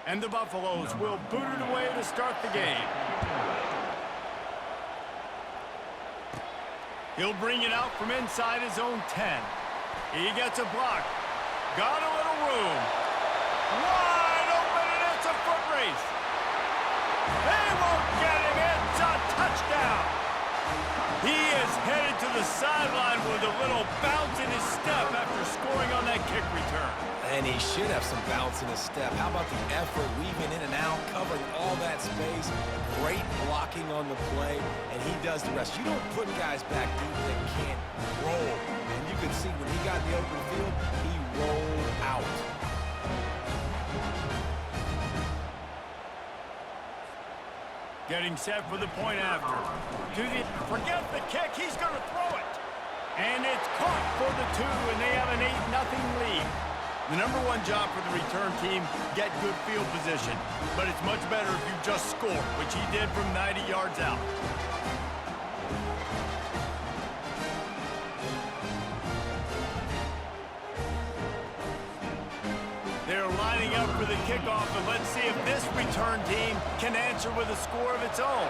And the Buffaloes will boot it away to start the game. He'll bring it out from inside his own 10. He gets a block. Got a little room. Wide open, and it's a foot race. They won't get him. It's a touchdown. He is headed to the sideline with a little bounce in his step after scoring on that kick return. And he should have some bounce in his step. How about the effort, weaving in and out, covering all that space. Great blocking on the play, and he does the rest. You don't put guys back deep that can't roll. And you can see when he got in the open field, he rolled out. Getting set for the point after. Forget the kick, he's going to throw it. And it's caught for the 2, and they have an 8-0 lead. The number one job for the return team, get good field position. But it's much better if you just score, which he did from 90 yards out. They're lining up for the kickoff, and let's see if this return team can answer with a score of its own.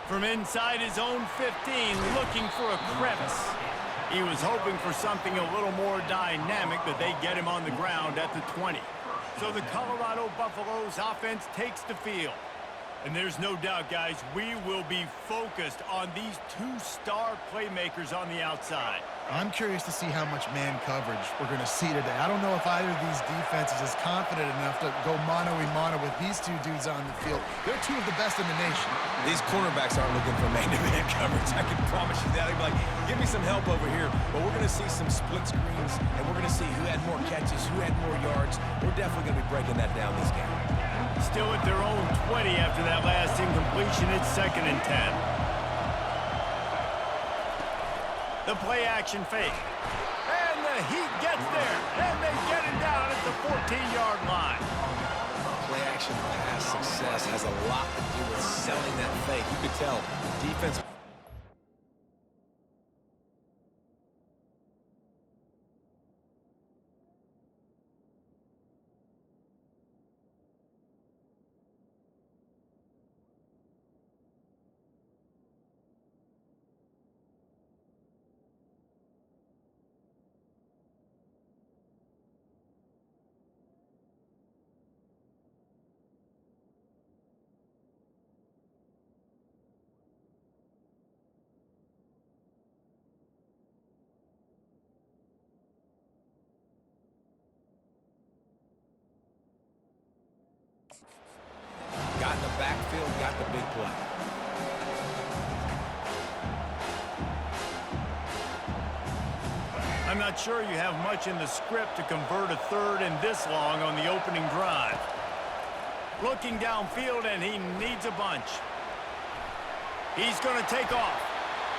From inside his own 15, looking for a crevice. He was hoping for something a little more dynamic, but they get him on the ground at the 20. So the Colorado Buffaloes offense takes the field. And there's no doubt, guys, we will be focused on these 2-star playmakers on the outside. I'm curious to see how much man coverage we're going to see today. I don't know if either of these defenses is confident enough to go mano-a-mano with these two dudes on the field. They're two of the best in the nation. These cornerbacks aren't looking for man-to-man coverage. I can promise you that. They'd be like, give me some help over here. But we're going to see some split screens, and we're going to see who had more catches, who had more yards. We're definitely going to be breaking that down this game. Still at their own 20 after that last incompletion. It's 2nd and 10. The play-action fake. And the Heat gets there. And they get him down at the 14-yard line. Play-action pass success has a lot to do with selling that fake. You could tell defense. Got in the backfield, got the big play. I'm not sure you have much in the script to convert a 3rd and this long on the opening drive. Looking downfield, and he needs a bunch. He's going to take off.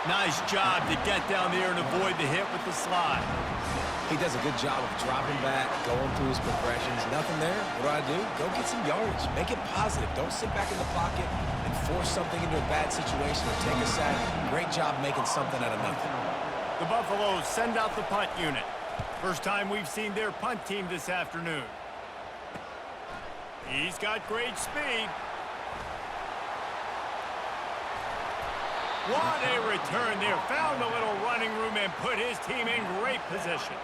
Nice job to get down there and avoid the hit with the slide. He does a good job of dropping back, going through his progressions. Nothing there. What do? Go get some yardage. Make it positive. Don't sit back in the pocket and force something into a bad situation or take a sack. Great job making something out of nothing. The Buffaloes send out the punt unit. First time we've seen their punt team this afternoon. He's got great speed. What a return there. Found a little running room and put his team in great position.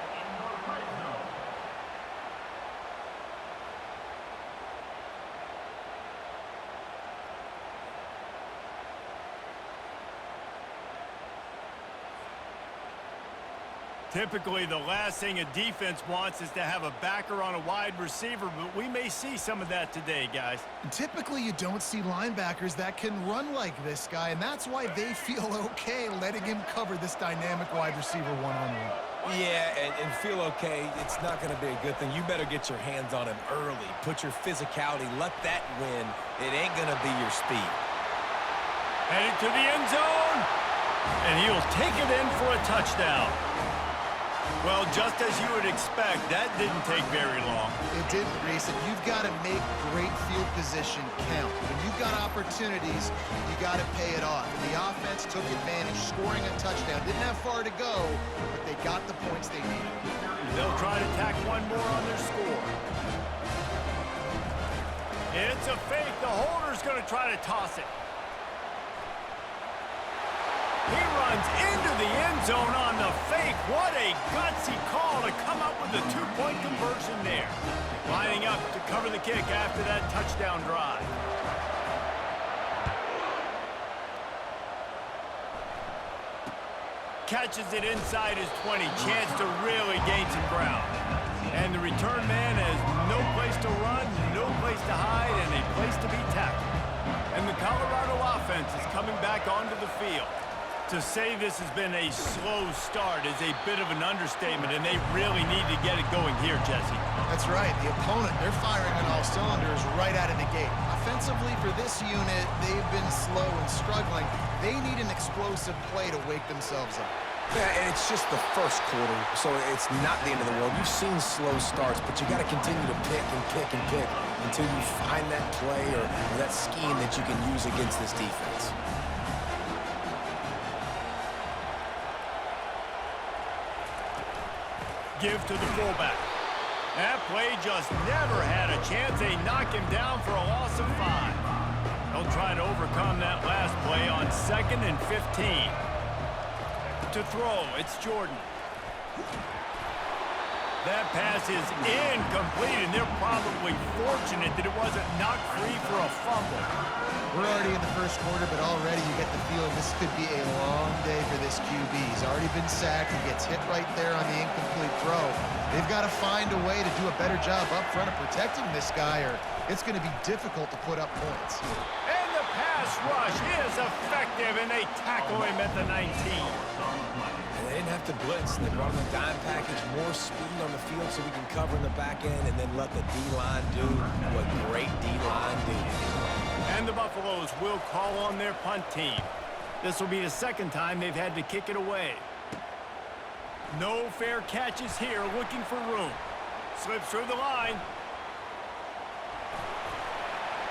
Typically, the last thing a defense wants is to have a backer on a wide receiver, but we may see some of that today, guys. Typically, you don't see linebackers that can run like this guy, and that's why they feel okay letting him cover this dynamic wide receiver one-on-one. Yeah, and feel okay. It's not going to be a good thing. You better get your hands on him early. Put your physicality. Let that win. It ain't going to be your speed. Headed to the end zone, and he'll take it in for a touchdown. Well, just as you would expect, that didn't take very long. It didn't, Reese, and you've got to make great field position count. When you've got opportunities, you got to pay it off. And the offense took advantage, scoring a touchdown. Didn't have far to go, but they got the points they needed. They'll try to tack one more on their score. It's a fake. The holder's going to try to toss it. He runs into the end zone on the fake. What a gutsy call to come up with a two-point conversion there. Lining up to cover the kick after that touchdown drive. Catches it inside his 20. Chance to really gain some ground. And the return man has no place to run, no place to hide, and a place to be tackled. And the Colorado offense is coming back onto the field. To say this has been a slow start is a bit of an understatement, and they really need to get it going here, Jesse. That's right. The opponent, they're firing on all cylinders right out of the gate. Offensively, for this unit, they've been slow and struggling. They need an explosive play to wake themselves up. Yeah, and it's just the first quarter, so it's not the end of the world. You've seen slow starts, but you got to continue to pick and pick and pick until you find that play or that scheme that you can use against this defense. Give to the fullback. That play just never had a chance. They knock him down for a loss of 5. They'll try to overcome that last play on 2nd and 15. To throw, it's Jordan. That pass is incomplete, and they're probably fortunate that it wasn't knocked free for a fumble. We're already in the first quarter, but already you get the feeling this could be a long day for this QB. He's already been sacked. He gets hit right there on the incomplete throw. They've got to find a way to do a better job up front of protecting this guy, or it's going to be difficult to put up points. And the pass rush is effective, and they tackle him at the 19. They didn't have to blitz. They brought in the dime package, more speed on the field so we can cover in the back end and then let the D-line do what great D-line do. And the Buffaloes will call on their punt team. This will be the second time they've had to kick it away. No fair catches here, looking for room. Slips through the line.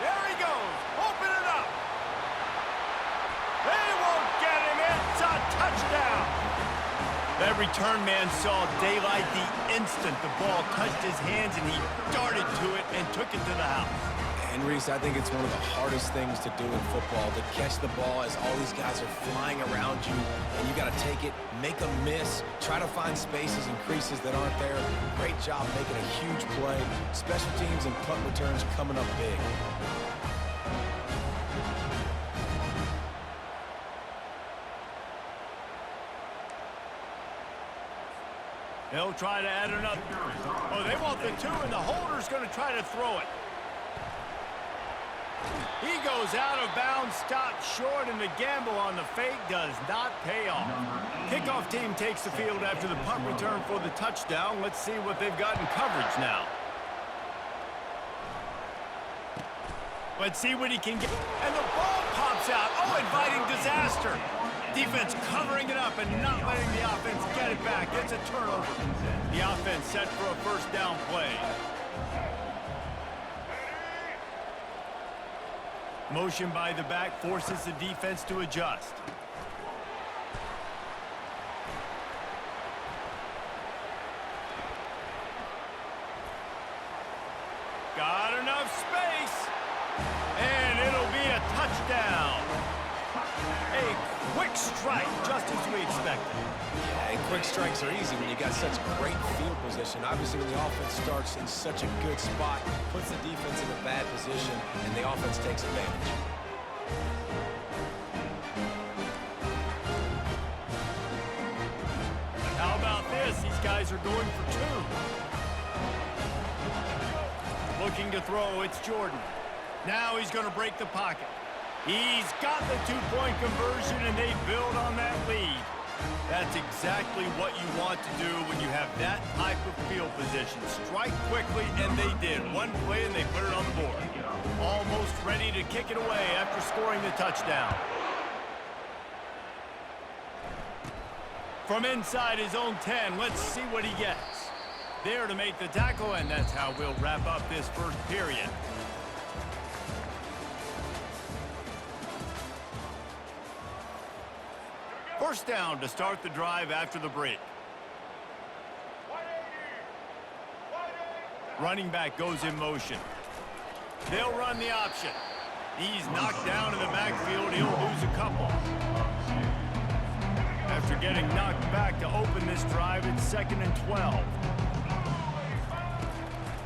There he goes. Open it up. They won't get him. It's a touchdown. That return man saw daylight the instant the ball touched his hands, and he darted to it and took it to the house. And Reese, I think it's one of the hardest things to do in football, to catch the ball as all these guys are flying around you, and you got to take it, make a miss, try to find spaces and creases that aren't there. Great job making a huge play. Special teams and punt returns coming up big. They'll try to add another. Oh, they want the 2, and the holder's going to try to throw it. He goes out of bounds, stopped short, and the gamble on the fake does not pay off. Kickoff team takes the field after the punt return for the touchdown. Let's see what they've got in coverage now. Let's see what he can get. And the ball pops out. Oh, inviting disaster. Defense covering it up and not letting the offense get it back. It's a turnover. The offense set for a first down play. Motion by the back forces the defense to adjust. Got enough space. And it'll be a touchdown. A quick strike, just as we expected. Yeah, and quick strikes are easy when you got such great field position. Obviously, when the offense starts in such a good spot, puts the defense in a bad position, and the offense takes advantage. How about this? These guys are going for 2. Looking to throw, it's Jordan. Now he's going to break the pocket. He's got the 2-point conversion, and they build on that lead. That's exactly what you want to do when you have that type of field position. Strike quickly, and they did. One play, and they put it on the board. Almost ready to kick it away after scoring the touchdown. From inside his own 10, let's see what he gets. There to make the tackle, and that's how we'll wrap up this first period. First down to start the drive after the break. Running back goes in motion. They'll run the option. He's knocked down in the backfield. He'll lose a couple. After getting knocked back to open this drive, it's 2nd and 12.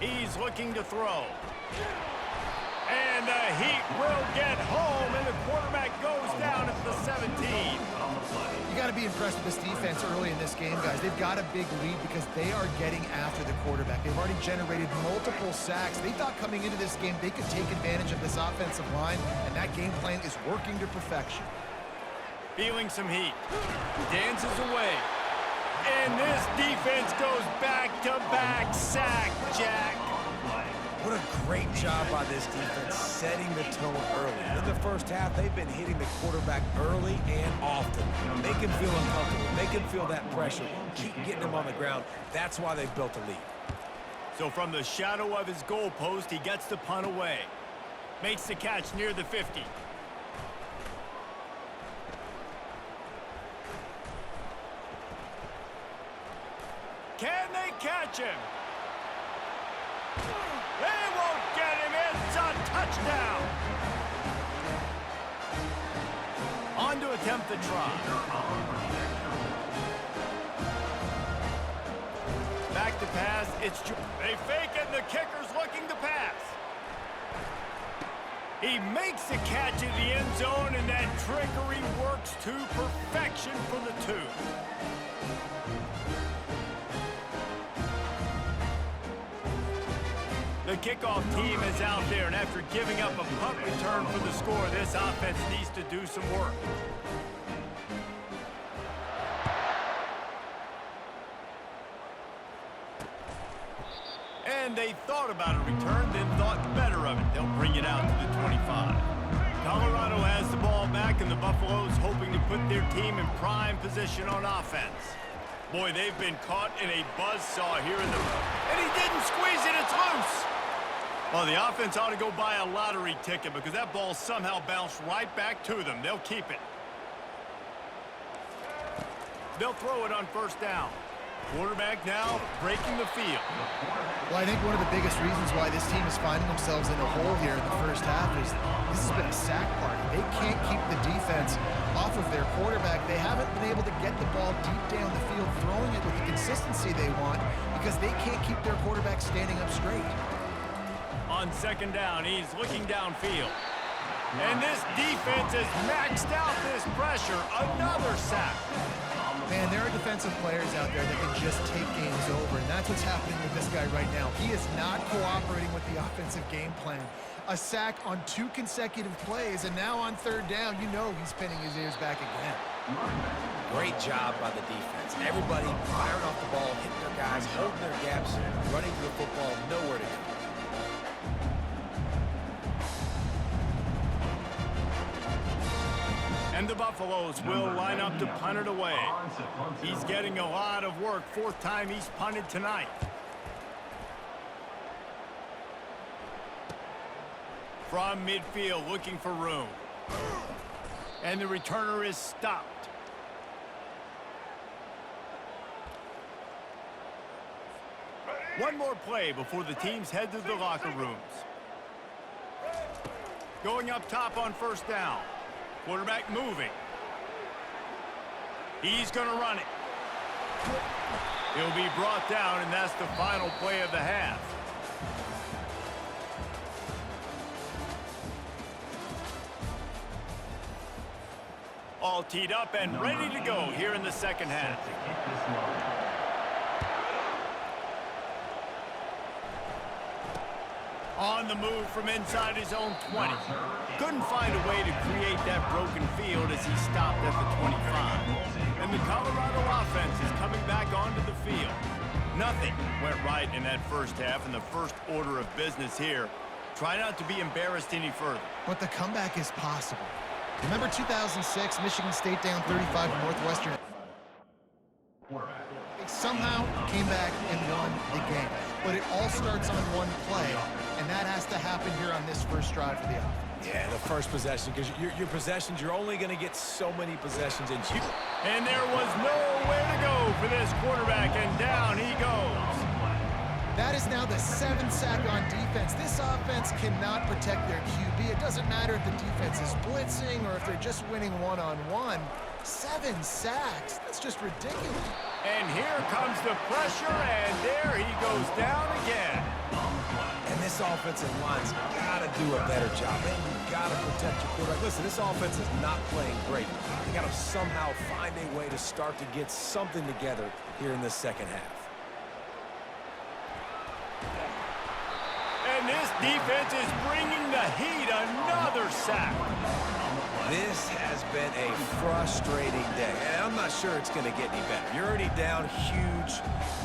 He's looking to throw. And the Heat will get home, and the quarterback goes down at the 17. You got to be impressed with this defense early in this game, guys. They've got a big lead because they are getting after the quarterback. They've already generated multiple sacks. They thought coming into this game they could take advantage of this offensive line, and that game plan is working to perfection. Feeling some heat. Dances away. And this defense goes back-to-back sack, Jack. What a great job by this defense setting the tone early. In the first half, they've been hitting the quarterback early and often. Make him feel uncomfortable. Make him feel that pressure. Keep getting him on the ground. That's why they've built a lead. So from the shadow of his goal post, he gets the punt away. Makes the catch near the 50. Can they catch him? They won't get him. It's a touchdown. On to attempt the try. Back to pass. They fake it, and the kicker's looking to pass. He makes the catch in the end zone, and that trickery works to perfection for the 2. The kickoff team is out there, and after giving up a punt return for the score, this offense needs to do some work. And they thought about a return, then thought better of it. They'll bring it out to the 25. Colorado has the ball back, and the Buffaloes hoping to put their team in prime position on offense. Boy, they've been caught in a buzzsaw here in the... And he didn't squeeze it, it's loose! Well, the offense ought to go buy a lottery ticket because that ball somehow bounced right back to them. They'll keep it. They'll throw it on first down. Quarterback now breaking the field. Well, I think one of the biggest reasons why this team is finding themselves in a hole here in the first half is this has been a sack party. They can't keep the defense off of their quarterback. They haven't been able to get the ball deep down the field, throwing it with the consistency they want because they can't keep their quarterback standing up straight. On second down, he's looking downfield. And this defense has maxed out this pressure. Another sack. Man, there are defensive players out there that can just take games over, and that's what's happening with this guy right now. He is not cooperating with the offensive game plan. A sack on 2 consecutive plays, and now on third down, you know he's pinning his ears back again. Great job by the defense. Everybody firing off the ball, hitting their guys, holding their gaps, running to the football, nowhere to go. And the Buffaloes will line up to punt it away. He's getting a lot of work. 4th time he's punted tonight. From midfield, looking for room. And the returner is stopped. One more play before the teams head to the locker rooms. Going up top on first down. Quarterback moving. He's going to run it. He'll be brought down, and that's the final play of the half. All teed up and ready to go here in the second half. On the move from inside his own 20. Couldn't find a way to create that broken field as he stopped at the 25. And the Colorado offense is coming back onto the field. Nothing went right in that first half, and the first order of business here. Try not to be embarrassed any further. But the comeback is possible. Remember 2006, Michigan State down 35 to Northwestern? They somehow came back and won the game. But it all starts on one play, and that has to happen here on this first drive for the offense. Yeah, the first possession, because your possessions, you're only going to get so many possessions. And there was nowhere to go for this quarterback, and down he goes. That is now the 7th sack on defense. This offense cannot protect their QB. It doesn't matter if the defense is blitzing or if they're just winning one-on-one. 7 sacks, that's just ridiculous. And here comes the pressure, and there he goes down again. And this offensive line's got to do a better job. Man, you got to protect your quarterback. Listen, this offense is not playing great. They got to somehow find a way to start to get something together here in the second half. And this defense is bringing the heat. Another sack. This has been a frustrating day, and I'm not sure it's going to get any better. You're already down huge.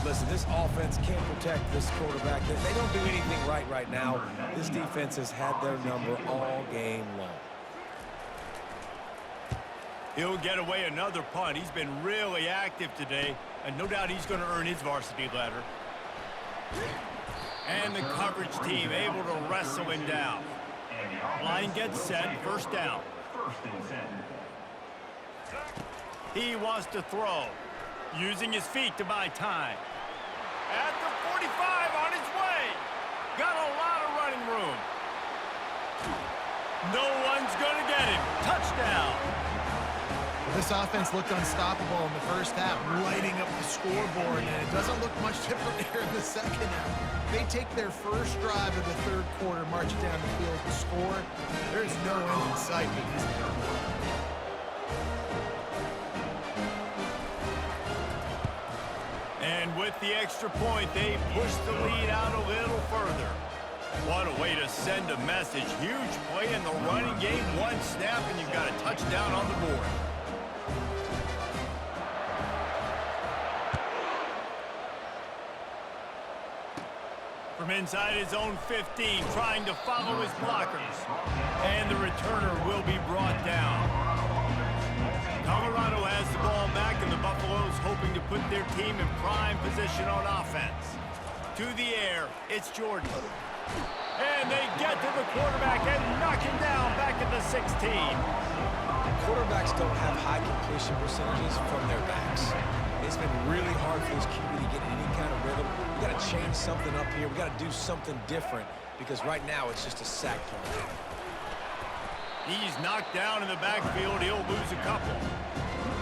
Listen, this offense can't protect this quarterback. They don't do anything right now. This defense has had their number all game long. He'll get away another punt. He's been really active today, and no doubt he's going to earn his varsity letter. And the coverage team able to wrestle him down. Line gets set, first down. He wants to throw, using his feet to buy time. At the 45, on his way. Got a lot of running room. No one's going to get him. Touchdown. This offense looked unstoppable in the first half, lighting up the scoreboard, and it doesn't look much different here in the second half. They take their first drive of the third quarter, march down the field to score. There's no end in sight with this game. And with the extra point, they push the lead out a little further. What a way to send a message. Huge play in the running game. One snap, and you've got a touchdown on the board. From inside his own 15, trying to follow his blockers. And the returner will be brought down. Colorado has the ball back, and the Buffaloes hoping to put their team in prime position on offense. To the air, it's Jordan. And they get to the quarterback and knock him down back at the 16. Quarterbacks don't have high completion percentages from their backs. It's been really hard for this QB to get any kind of rhythm. We got to change something up here. We got to do something different because right now it's just a sack punt. He's knocked down in the backfield. He'll lose a couple.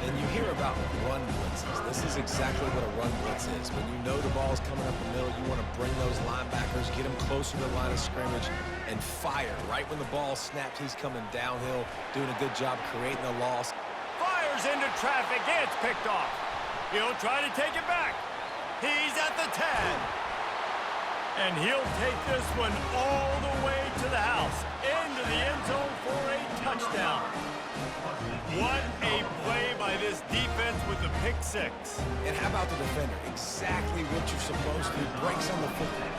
And you hear about run blitzes. This is exactly what a run blitz is. When you know the ball's coming up the middle, you want to bring those linebackers, get them closer to the line of scrimmage, and fire. Right when the ball snaps, he's coming downhill, doing a good job creating a loss. Fires into traffic. It's picked off. He'll try to take it back. He's at the 10. And he'll take this one all the way to the house, into the end zone for a touchdown. What a play by this defense with the pick six. And how about the defender? Exactly what you're supposed to do. Breaks on the football.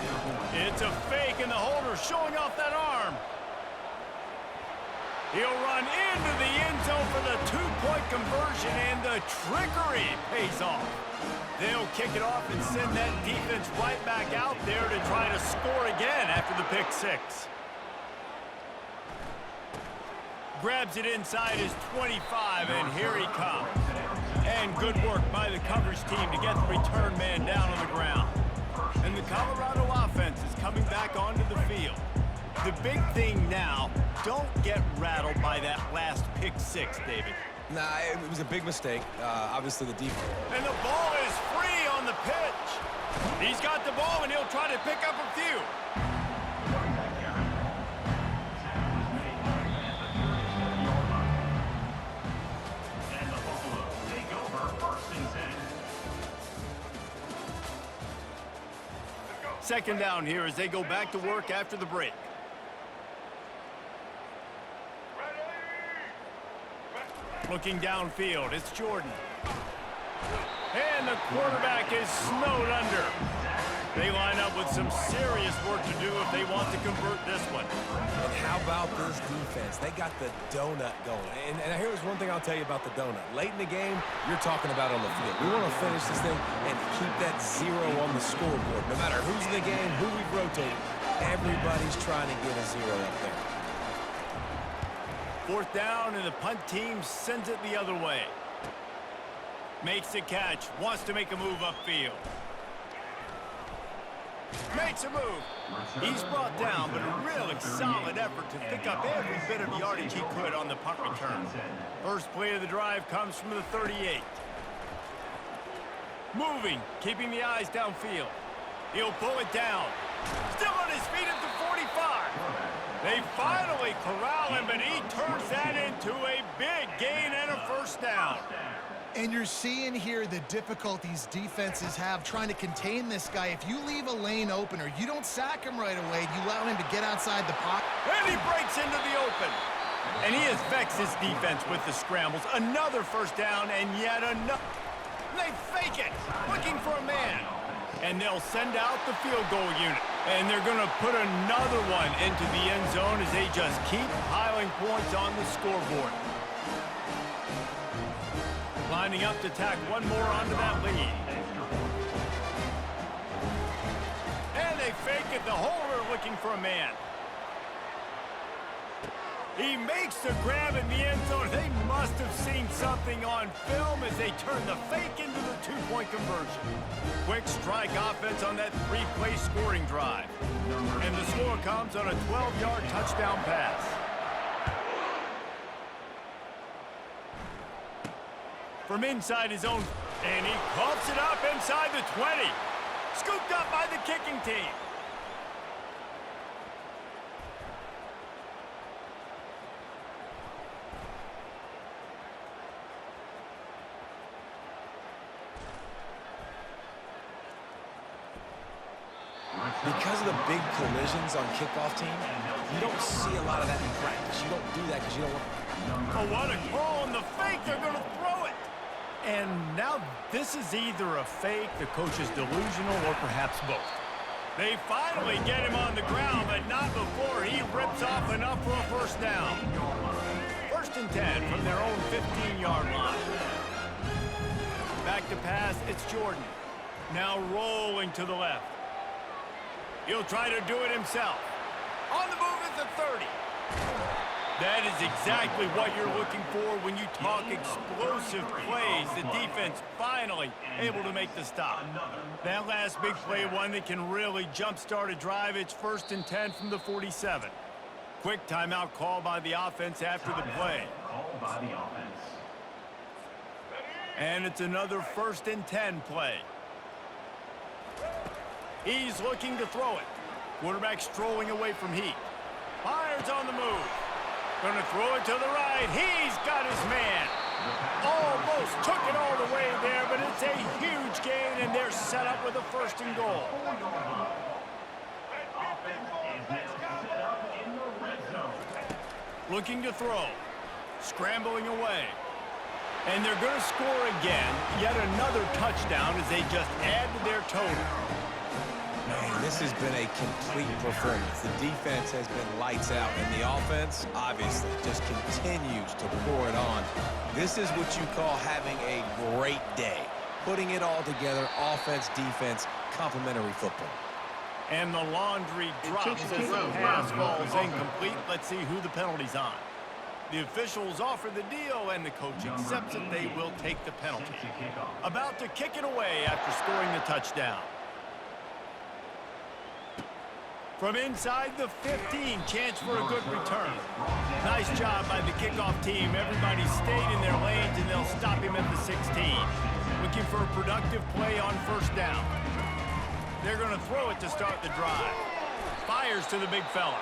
It's a fake, and the holder showing off that arm. He'll run into the end zone for the two-point conversion, and the trickery pays off. They'll kick it off and send that defense right back out there to try to score again after the pick six. Grabs it inside his 25, and here he comes. And good work by the coverage team to get the return man down on the ground. And the Colorado offense is coming back onto the field. The big thing now, don't get rattled by that last pick six, David. Nah, it was a big mistake. Obviously, the defense. And the ball is free on the pitch. He's got the ball, and he'll try to pick up a few. Second down here as they go back to work after the break. Looking downfield, it's Jordan. And the quarterback is snowed under. They line up with some serious work to do if they want to convert this one. And how about this defense? They got the donut going. And here's one thing I'll tell you about the donut. Late in the game, you're talking about on the field. We want to finish this thing and keep that 0 on the scoreboard. No matter who's in the game, who we've rotated, everybody's trying to get a 0 up there. 4th down, and the punt team sends it the other way. Makes the catch, wants to make a move upfield. Makes a move. He's brought down, but a really solid effort to pick up every bit of yardage he could on the punt return. First play of the drive comes from the 38. Moving, keeping the eyes downfield. He'll pull it down. Still on his feet at the 45. They finally corral him, but he turns that into a big gain and a first down. And you're seeing here the difficulties defenses have trying to contain this guy. If you leave a lane open or you don't sack him right away, you allow him to get outside the pocket. And he breaks into the open. And he has vexed his defense with the scrambles. Another first down and yet another. They fake it, looking for a man. And they'll send out the field goal unit. And they're going to put another one into the end zone as they just keep piling points on the scoreboard. Lining up to tack one more onto that lead. And they fake it. The holder looking for a man. He makes the grab in the end zone. They must have seen something on film as they turn the fake into the two-point conversion. Quick strike offense on that 3-play scoring drive. And the score comes on a 12-yard touchdown pass. From inside his own, and he coughs it up inside the 20. Scooped up by the kicking team. Because of the big collisions on kickoff team, you don't see a lot of that in practice. You don't do that because you don't want... Oh, what a call on the fake. They're going to throw it. And now this is either a fake, the coach is delusional, or perhaps both. They finally get him on the ground, but not before he rips off enough for a first down. 1st and 10 from their own 15-yard line. Back to pass, it's Jordan. Now rolling to the left. He'll try to do it himself. On the move at the 30. That is exactly what you're looking for when you talk explosive plays. The defense finally able to make the stop. That last big play, one that can really jumpstart a drive. It's 1st and 10 from the 47. Quick timeout call by the offense after the play. And it's another 1st and 10 play. He's looking to throw it. Quarterback strolling away from heat. Fires on the move. Going to throw it to the right. He's got his man. Almost took it all the way there, but it's a huge gain, and they're set up with a 1st and goal. Looking to throw. Scrambling away. And they're going to score again. Yet another touchdown as they just add to their total. Man, this has been a complete performance. The defense has been lights out, and the offense, obviously, just continues to pour it on. This is what you call having a great day. Putting it all together, offense, defense, complementary football. And the laundry drops as the pass falls incomplete. Let's see who the penalty's on. The officials offer the deal, and the coach accepts it. They will take the penalty. About to kick it away after scoring the touchdown. From inside the 15, chance for a good return. Nice job by the kickoff team. Everybody stayed in their lanes, and they'll stop him at the 16. Looking for a productive play on 1st down. They're going to throw it to start the drive. Fires to the big fella.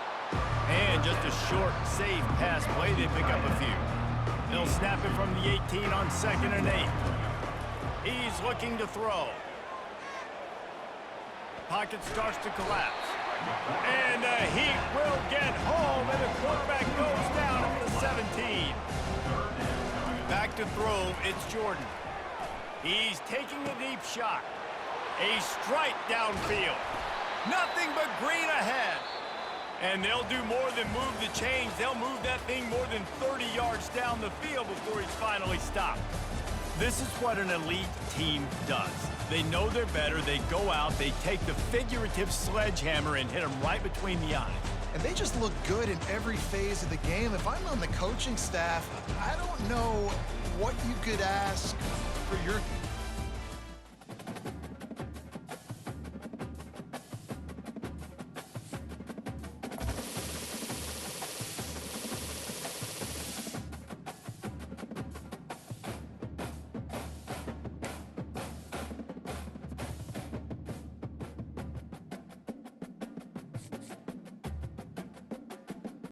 And just a short, safe pass play. They pick up a few. They'll snap it from the 18 on 2nd and 8. He's looking to throw. Pocket starts to collapse. And the Heat will get home, and the quarterback goes down at the 17. Back to throw, it's Jordan. He's taking a deep shot. A strike downfield. Nothing but green ahead. And they'll do more than move the chains. They'll move that thing more than 30 yards down the field before he's finally stopped. This is what an elite team does. They know they're better. They go out. They take the figurative sledgehammer and hit them right between the eyes. And they just look good in every phase of the game. If I'm on the coaching staff, I don't know what you could ask for your